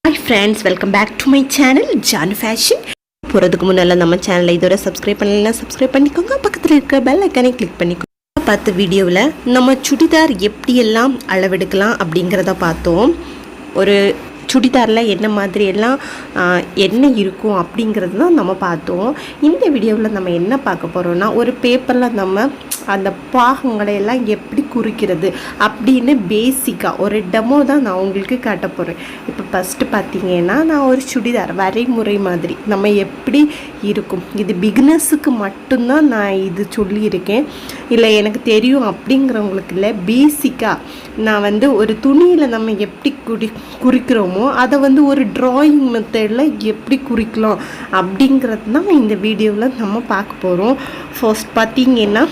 Hi friends, welcome back to my channel Janu Fashion. போகிறதுக்கு முன்னால் நம்ம சேனலை இதுவரை சப்ஸ்கிரைப் பண்ணலைன்னா சப்ஸ்கிரைப் பண்ணிக்கோங்க. பக்கத்தில் இருக்க பெல் ஐக்கானை கிளிக் பண்ணிக்கோங்க. பார்த்த வீடியோவில் நம்ம சுடிதார் எப்படியெல்லாம் அளவெடுக்கலாம் அப்படிங்கிறத பார்த்தோம். ஒரு சுடிதாரில் என்ன மாதிரியெல்லாம் என்ன இருக்கும் அப்படிங்கிறது தான் நம்ம பார்த்தோம். இந்த வீடியோவில் நம்ம என்ன பார்க்க போகிறோம்னா, ஒரு பேப்பரில் நம்ம அந்த பாகங்களை எல்லாம் எப்படி குறிக்கிறது அப்படின்னு பேசிக்காக ஒரு டெமோ தான் நான் உங்களுக்கு காட்ட போகிறேன். இப்போ ஃபஸ்ட்டு பார்த்தீங்கன்னா, நான் ஒரு சுடிதார் வரைமுறை மாதிரி நம்ம எப்படி இருக்கும், இது பிகினர்ஸுக்கு மட்டும்தான் நான் இது சொல்லியிருக்கேன், இல்லை எனக்கு தெரியும் அப்படிங்கிறவங்களுக்கு இல்லை. பேசிக்காக நான் ஒரு துணியில் நம்ம எப்படி குறிக்கிறோமோ அதை ஒரு டிராயிங் மெத்தடில் எப்படி குறிக்கலாம் அப்படிங்கிறது தான் இந்த வீடியோவில் நம்ம பார்க்க போகிறோம். ஃபர்ஸ்ட் பார்த்தீங்கன்னா,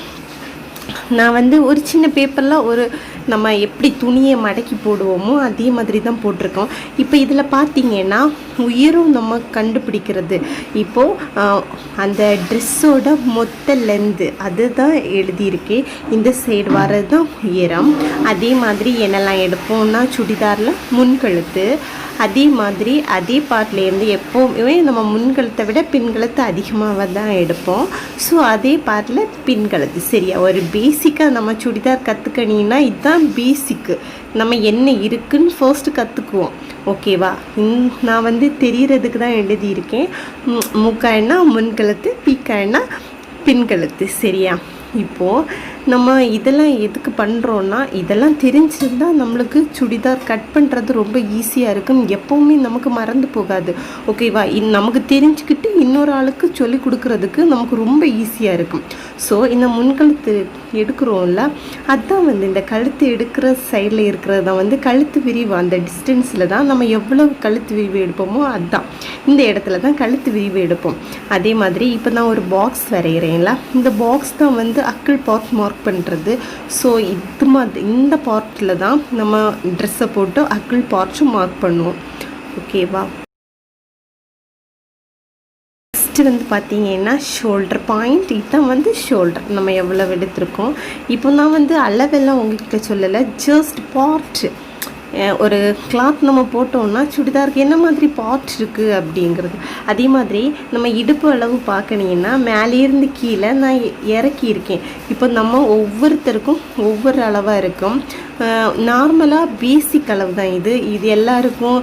நான் ஒரு சின்ன பேப்பரில் நம்ம எப்படி துணியை மடக்கி போடுவோமோ அதே மாதிரி தான் போட்டிருக்கோம். இப்போ இதில் பார்த்தீங்கன்னா உயரம் நம்ம கண்டுபிடிக்கிறது. இப்போது அந்த ட்ரெஸ்ஸோட மொத்த லென்த்து அது தான் எழுதியிருக்கேன். இந்த சைடு வர்றது தான் உயரம். அதே மாதிரி என்னெல்லாம் எடுப்போம்னா, சுடிதாரில் முன்கழுத்து, அதே மாதிரி அதே பார்ட்லேருந்து எப்போவுமே நம்ம முன்கழுத்தை விட பின்கழுத்து அதிகமாக தான் எடுப்போம். ஸோ அதே பார்ட்டில் பின்கழுத்து. சரியா, ஒரு பேசிக்காக நம்ம சுடிதார் கற்றுக்கணின்னா இதுதான் பேசிக்கு. நம்ம என்ன இருக்குன்னு ஃபர்ஸ்ட்டு கற்றுக்குவோம். ஓகேவா, நான் தெரிகிறதுக்கு தான் எழுதியிருக்கேன். முக்காய்னா முன்கழுத்து, பீக்காய்னா பின்கழுத்து. சரியா, இப்போது நம்ம இதெல்லாம் எதுக்கு பண்ணுறோன்னா, இதெல்லாம் தெரிஞ்சிருந்தால் நம்மளுக்கு சுடிதார் கட் பண்ணுறது ரொம்ப ஈஸியாக இருக்கும். எப்போவுமே நமக்கு மறந்து போகாது. ஓகேவா, நமக்கு தெரிஞ்சுக்கிட்டு இன்னொரு ஆளுக்கு சொல்லி கொடுக்குறதுக்கு நமக்கு ரொம்ப ஈஸியாக இருக்கும். ஸோ இந்த முன்கழுத்து எடுக்கிறோம்ல, அதுதான் இந்த கழுத்து எடுக்கிற சைடில் இருக்கிறது தான் கழுத்து விரிவு. அந்த டிஸ்டன்ஸில் தான் நம்ம எவ்வளோ கழுத்து விரிவு எடுப்போமோ அதுதான் இந்த இடத்துல தான் கழுத்து விரிவு எடுப்போம். அதே மாதிரி இப்போ நான் ஒரு பாக்ஸ் வரைகிறேன்ல, இந்த பாக்ஸ் தான் அக்கிள் பார்ட் மார்க் பண்ணுறது. ஸோ இது மாதிரி இந்த பார்ட்டில் தான் நம்ம ட்ரெஸ்ஸை போட்டு அக்கிள் பார்ட்ஸும் மார்க் பண்ணுவோம். ஓகேவா, ஃபஸ்ட்டு பார்த்தீங்கன்னா ஷோல்டர் பாயிண்ட். இதுதான் ஷோல்டர் நம்ம எவ்வளோ எடுத்திருக்கோம். இப்போ நான் அளவெல்லாம் உங்களுக்கு சொல்லலை, ஜஸ்ட் பார்ட். ஒரு கிளாத் நம்ம போட்டோம்னா சுடிதாருக்கு என்ன மாதிரி பார்ட் இருக்குது அப்படிங்கிறது. அதே மாதிரி நம்ம இடுப்பு அளவு பார்க்கணிங்கன்னா, மேலேருந்து கீழே நான் இறக்கியிருக்கேன். இப்போ நம்ம ஒவ்வொருத்தருக்கும் ஒவ்வொரு அளவாக இருக்கும். நார்மலாக பேசிக் அளவு தான் இது எல்லாருக்கும்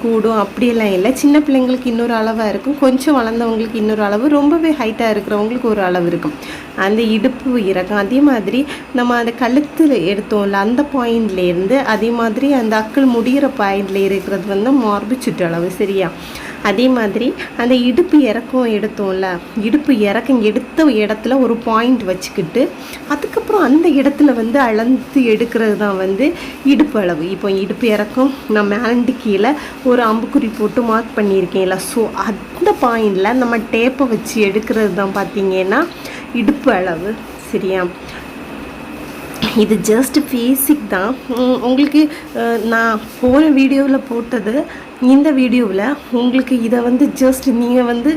கூடும் அப்படியெல்லாம் இல்லை. சின்ன பிள்ளைங்களுக்கு இன்னொரு அளவாக இருக்கும், கொஞ்சம் வளர்ந்தவங்களுக்கு இன்னொரு அளவு, ரொம்பவே ஹைட்டாக இருக்கிறவங்களுக்கு ஒரு அளவு இருக்கும். அந்த இடுப்பு இறக்கம். அதே மாதிரி நம்ம அந்த கழுத்தில் எடுத்தோம்ல அந்த பாயிண்ட்லேருந்து, அதே மாதிரி அந்த அக்கள் முடிகிற பாயிண்டில் இருக்கிறது மார்பு சுற்றளவு. சரியா, அதே மாதிரி அந்த இடுப்பு இறக்கம் எடுத்தோம்ல, இடுப்பு இறக்கம் எடுத்த இடத்துல ஒரு பாயிண்ட் வச்சுக்கிட்டு அதுக்கப்புறம் அந்த இடத்துல அளந்து எடுக்கிறது தான் இடுப்பு அளவு. இப்போ இடுப்பு இறக்கம் நான் மேலண்டு கீழே ஒரு அம்புக்குறி போட்டு மார்க் பண்ணியிருக்கேன்ல, ஸோ அந்த பாயிண்டில் நம்ம டேப்பை வச்சு எடுக்கிறது தான் பார்த்தீங்கன்னா இடுப்பு அளவு. சரியா, இது ஜஸ்ட் பேசிக் தான். உங்களுக்கு நான் போன வீடியோவில் போட்டது இந்த வீடியோவில் உங்களுக்கு இதை ஜஸ்ட் நீங்கள்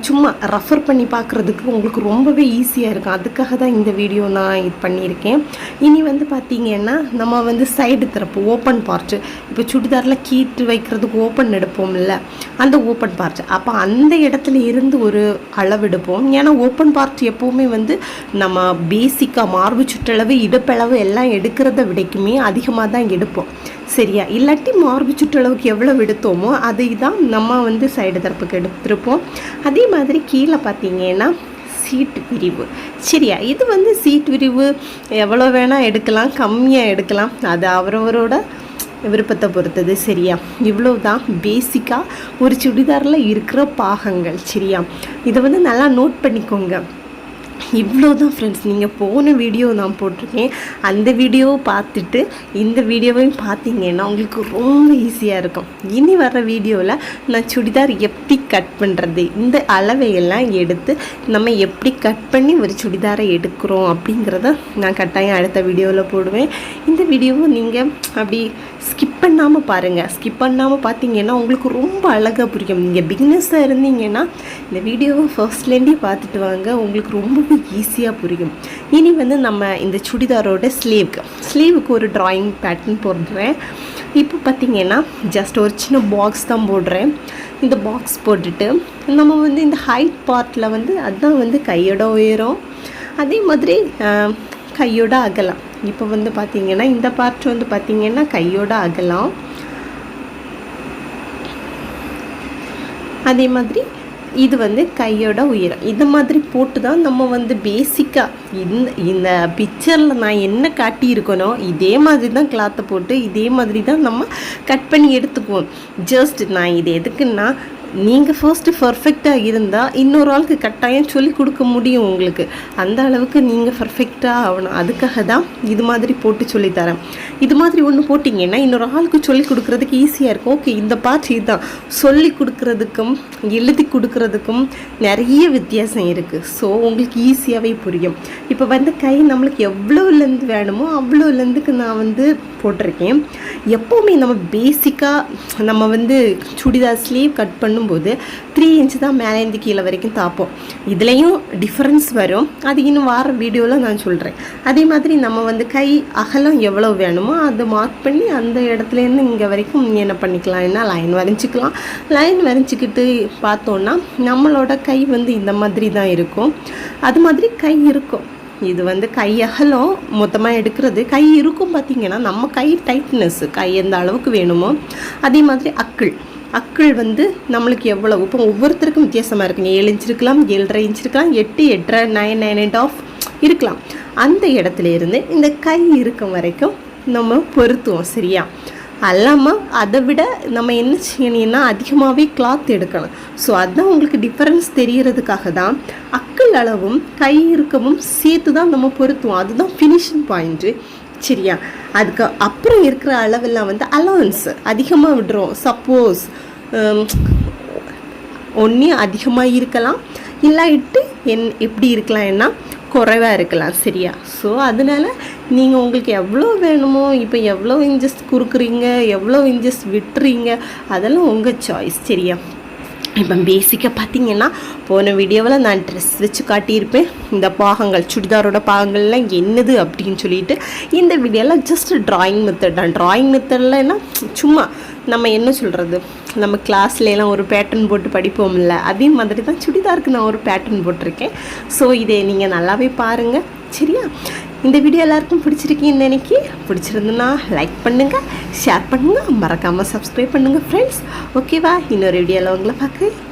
சும்மா ரெஃபர் பண்ணி பார்க்குறதுக்கு உங்களுக்கு ரொம்பவே ஈஸியாக இருக்கும். அதுக்காக தான் இந்த வீடியோ நான் இது பண்ணியிருக்கேன். இனி பார்த்தீங்கன்னா நம்ம சைடு திறப்பு, ஓப்பன் பார்ட்டு. இப்போ சுடிதாரில் கீட்டு வைக்கிறதுக்கு ஓப்பன் எடுப்போம்ல, அந்த ஓப்பன் பார்ட். அப்போ அந்த இடத்துல இருந்து ஒரு அளவெடுப்போம். ஏன்னா ஓப்பன் பார்ட் எப்போவுமே நம்ம பேசிக்காக மார்பு சுற்றளவு, இடுப்பளவு எல்லாம் எடுக்கிறத விடைக்குமே அதிகமாக தான் எடுப்போம். சரியா, இல்லாட்டி மார்பு சுற்றளவுக்கு எவ்வளோ எடுத்தோமோ அதை தான் நம்ம சைடு தரப்புக்கு எடுத்திருப்போம். அதே மாதிரி கீழே பார்த்தீங்கன்னா சீட் விரிவு. சரியா, இது சீட் விரிவு எவ்வளோ வேணால் எடுக்கலாம், கம்மியாக எடுக்கலாம், அது அவரவரோட விருப்பத்தை பொறுத்தது. சரியா, இவ்வளோ தான் பேசிக்காக ஒரு சுடிதாரில் இருக்கிற பாகங்கள். சரியா, இதை நல்லா நோட் பண்ணிக்கோங்க. இவ்வளோ தான் ஃப்ரெண்ட்ஸ். நீங்கள் போன வீடியோ நான் போட்டிருக்கேன், அந்த வீடியோவை பார்த்துட்டு இந்த வீடியோவையும் பார்த்தீங்கன்னா உங்களுக்கு ரொம்ப ஈஸியாக இருக்கும். இனி வர வீடியோவில் நான் சுடிதார் எப்படி கட் பண்ணுறது, இந்த அளவையெல்லாம் எடுத்து நம்ம எப்படி கட் பண்ணி ஒரு சுடிதாரை எடுக்கிறோம் அப்படிங்கிறத நான் கட்டாயம் அடுத்த வீடியோவில் போடுவேன். இந்த வீடியோவை நீங்கள் அப்படி ஸ்கிப் பண்ணாமல் பாருங்கள். ஸ்கிப் பண்ணாமல் பார்த்தீங்கன்னா உங்களுக்கு ரொம்ப அழகாக புரியும். நீங்கள் பிகினர்ஸாக இருந்தீங்கன்னா இந்த வீடியோவை ஃபர்ஸ்ட்லேருந்தே பார்த்துட்டு வாங்க, உங்களுக்கு ரொம்பவே ஈஸியாக புரியும். இனி நம்ம இந்த சுடிதாரோட ஸ்லீவுக்கு ஒரு ட்ராயிங் பேட்டர்ன் போடுறேன். இப்போ பார்த்திங்கன்னா ஜஸ்ட் ஒரு சின்ன பாக்ஸ் தான் போடுறேன். இந்த பாக்ஸ் போட்டுட்டு நம்ம வந்து இந்த ஹைட் பார்ட்டில் வந்து அதுதான் வந்து கையோட உயரம், அதே மாதிரி கையோட அகலம். இப்போ வந்து பார்த்திங்கன்னா இந்த பார்ட் வந்து பார்த்திங்கன்னா கையோட அகலம், அதே மாதிரி இது வந்து கையோட உயரம். இந்த மாதிரி போட்டு தான் நம்ம வந்து பேசிக்காக இந்த பிக்சரில் நான் என்ன காட்டியிருக்கனோ இதே மாதிரி தான் கிளாத்தை போட்டு இதே மாதிரி தான் நம்ம கட் பண்ணி எடுத்துக்குவோம். ஜஸ்ட் நான் இது எதுக்குன்னா, நீங்கள் ஃபர்ஸ்ட்டு பர்ஃபெக்டாக இருந்தால் இன்னொரு ஆளுக்கு கட்டாயம் சொல்லி கொடுக்க முடியும் உங்களுக்கு. அந்த அளவுக்கு நீங்கள் பர்ஃபெக்டாக ஆகணும். அதுக்காக தான் இது மாதிரி போட்டு சொல்லித்தரேன். இது மாதிரி ஒன்று போட்டிங்கன்னா இன்னொரு ஆளுக்கு சொல்லி கொடுக்குறதுக்கு ஈஸியாக இருக்கும். ஓகே, இந்த பார்ட் இதுதான் சொல்லி கொடுக்குறதுக்கும் எழுதி கொடுக்குறதுக்கும் நிறைய வித்தியாசம் இருக்குது. ஸோ உங்களுக்கு ஈஸியாகவே புரியும். இப்போ வந்து கை நம்மளுக்கு எவ்வளோ லென்த் வேணுமோ அவ்வளோ லென்த்துக்கு நான் வந்து போட்டிருக்கேன். எப்போவுமே நம்ம பேசிக்காக நம்ம வந்து சுடிதார் ஸ்லீவ் கட் பண்ணும்போது 3 இன்ச் தான் மேலேருந்து கீழே வரைக்கும் தாப்போம். இதுலேயும் டிஃப்ரென்ஸ் வரும், அது இன்னும் வார வீடியோவில் நான் சொல்கிறேன். அதே மாதிரி நம்ம வந்து கை அகலம் எவ்வளோ வேணுமோ அதை மார்க் பண்ணி அந்த இடத்துலேருந்து இங்கே வரைக்கும் என்ன பண்ணிக்கலாம், என்ன லைன் வரைஞ்சிக்கலாம். லைன் வரைஞ்சிக்கிட்டு பார்த்தோன்னா நம்மளோட கை வந்து இந்த மாதிரி தான் இருக்கும். அது மாதிரி கை இருக்கும். இது வந்து கை அகலம் மொத்தமாக எடுக்கிறது. கை இருக்கும் பார்த்திங்கன்னா நம்ம கை டைட்னஸ், கை எந்த அளவுக்கு வேணுமோ. அதே மாதிரி அக்கிள் வந்து நம்மளுக்கு எவ்வளோ, இப்போ ஒவ்வொருத்தருக்கும் வித்தியாசமாக இருக்குங்க. 7 இன்ச் இருக்கலாம், 7.5 இன்ச் இருக்கலாம், 8, 8.5, 9, 9.5 இருக்கலாம். அந்த இடத்துல இருந்து இந்த கை இருக்கும் வரைக்கும் நம்ம பொருத்துவோம். சரியா? அல்லாமல் அதை விட நம்ம என்ன செய்யணும்னா அதிகமாகவே கிளாத் எடுக்கணும். ஸோ அதுதான் உங்களுக்கு டிஃப்ரென்ஸ் தெரிகிறதுக்காக தான் அக்கிள் அளவும் கை இருக்கவும் சேர்த்து தான் நம்ம பொருத்துவோம். அதுதான் ஃபினிஷிங் பாயிண்ட்டு. சரியா? அதுக்கு அப்புறம் இருக்கிற அளவெல்லாம் வந்து அலவன்ஸ் அதிகமாக விடுறோம். சப்போஸ் ஒன்றே அதிகமாக இருக்கலாம், இல்லாயிட்டு எப்படி இருக்கலாம்னா குறைவாக இருக்கலாம். சரியா? ஸோ அதனால் நீங்கள் உங்களுக்கு எவ்வளோ வேணுமோ, இப்போ எவ்வளோ இன்ச்சஸ் கொடுக்குறீங்க, எவ்வளோ இன்ச்சஸ் விட்டுறீங்க, அதெல்லாம் உங்கள் சாய்ஸ். சரியா? இப்போ பேசிக்காக பார்த்திங்கன்னா போன வீடியோவில் நான் ட்ரெஸ் வச்சு காட்டியிருப்பேன். இந்த பாகங்கள், சுடிதாரோட பாகங்கள்லாம் என்னது அப்படின்னு சொல்லிட்டு. இந்த வீடியோவில் ஜஸ்ட் ட்ராயிங் மெத்தட் தான். ட்ராயிங் மெத்தட்லன்னா சும்மா நம்ம என்ன சொல்கிறது, நம்ம கிளாஸ்லாம் ஒரு பேட்டர்ன் போட்டு படிப்போம்ல, அதே மாதிரி தான் சுடிதாருக்கு நான் ஒரு பேட்டர்ன் போட்டிருக்கேன். ஸோ இதை நீங்கள் நல்லாவே பாருங்கள். சரியா? இந்த வீடியோ எல்லாருக்கும் பிடிச்சிருக்கீங்கன்னு பிடிச்சிருந்துன்னா லைக் பண்ணுங்கள், ஷேர் பண்ணுங்கள், மறக்காமல் சப்ஸ்கிரைப் பண்ணுங்கள் ஃப்ரெண்ட்ஸ். ஓகேவா? இன்னொரு வீடியோவில் உங்களை பார்க்க